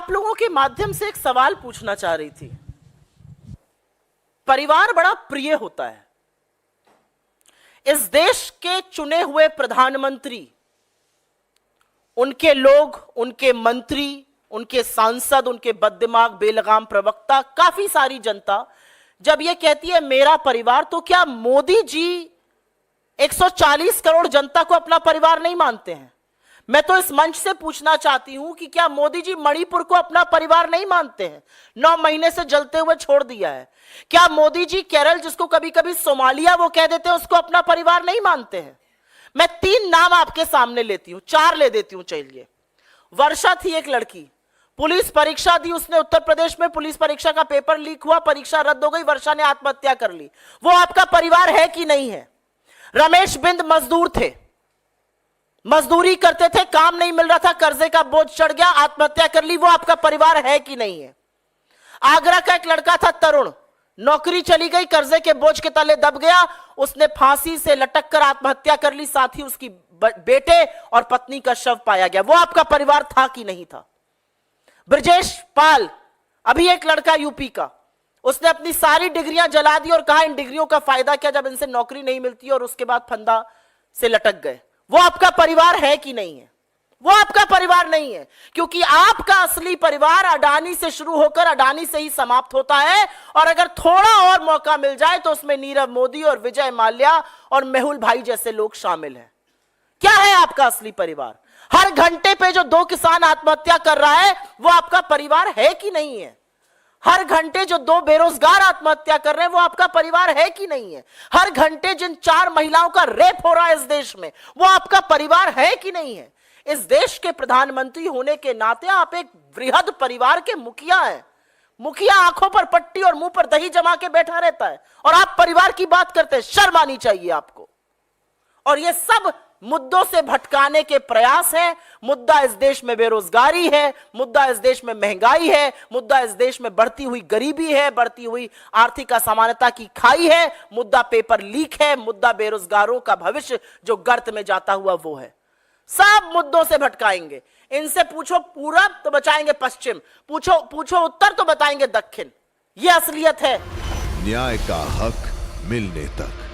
आप लोगों के माध्यम से एक सवाल पूछना चाह रही थी। परिवार बड़ा प्रिय होता है। इस देश के चुने हुए प्रधानमंत्री, उनके लोग, उनके मंत्री, उनके सांसद, उनके बददिमाग बेलगाम प्रवक्ता, काफी सारी जनता जब यह कहती है मेरा परिवार, तो क्या मोदी जी 140 करोड़ जनता को अपना परिवार नहीं मानते हैं? मैं तो इस मंच से पूछना चाहती हूं कि क्या मोदी जी मणिपुर को अपना परिवार नहीं मानते हैं? 9 महीने से जलते हुए छोड़ दिया है। क्या मोदी जी केरल, जिसको कभी कभी सोमालिया वो कह देते हैं, उसको अपना परिवार नहीं मानते हैं? मैं 3 नाम आपके सामने लेती हूं, 4 ले देती हूं। चलिए, वर्षा थी एक लड़की, पुलिस परीक्षा दी उसने। उत्तर प्रदेश में पुलिस परीक्षा का पेपर लीक हुआ, परीक्षा रद्द हो गई, वर्षा ने आत्महत्या कर ली। वो आपका परिवार है कि नहीं है? रमेश बिंद मजदूर थे, मजदूरी करते थे, काम नहीं मिल रहा था, कर्जे का बोझ चढ़ गया, आत्महत्या कर ली। वो आपका परिवार है कि नहीं है? आगरा का एक लड़का था तरुण, नौकरी चली गई, कर्जे के बोझ के तले दब गया, उसने फांसी से लटक कर आत्महत्या कर ली, साथ ही उसकी बेटे और पत्नी का शव पाया गया। वो आपका परिवार था कि नहीं था? ब्रजेश पाल, अभी एक लड़का यूपी का, उसने अपनी सारी डिग्रियां जला दी और कहा इन डिग्रियों का फायदा क्या जब इनसे नौकरी नहीं मिलती, और उसके बाद फंदा से लटक गए। वो आपका परिवार है कि नहीं है? वो आपका परिवार नहीं है, क्योंकि आपका असली परिवार अडानी से शुरू होकर अडानी से ही समाप्त होता है। और अगर थोड़ा और मौका मिल जाए तो उसमें नीरव मोदी और विजय माल्या और मेहुल भाई जैसे लोग शामिल हैं। क्या है आपका असली परिवार? हर घंटे पे जो 2 किसान आत्महत्या कर रहा है, वो आपका परिवार है कि नहीं है? हर घंटे जो 2 बेरोजगार आत्महत्या कर रहे हैं, वो आपका परिवार है कि नहीं है? हर घंटे जिन 4 महिलाओं का रेप हो रहा है इस देश में, वो आपका परिवार है कि नहीं है? इस देश के प्रधानमंत्री होने के नाते आप एक वृहद परिवार के मुखिया हैं। मुखिया आंखों पर पट्टी और मुंह पर दही जमा के बैठा रहता है, और आप परिवार की बात करते हैं। शर्म आनी चाहिए आपको। और ये सब मुद्दों से भटकाने के प्रयास हैं। मुद्दा इस देश में बेरोजगारी है, मुद्दा इस देश में महंगाई है, मुद्दा इस देश में बढ़ती हुई गरीबी है, बढ़ती हुई आर्थिक असमानता की खाई है, मुद्दा पेपर लीक है, मुद्दा बेरोजगारों का भविष्य जो गर्त में जाता हुआ वो है। सब मुद्दों से भटकाएंगे। इनसे पूछो पूरब तो बचाएंगे पश्चिम, पूछो उत्तर तो बताएंगे दक्षिण। ये असलियत है। न्याय का हक मिलने तक।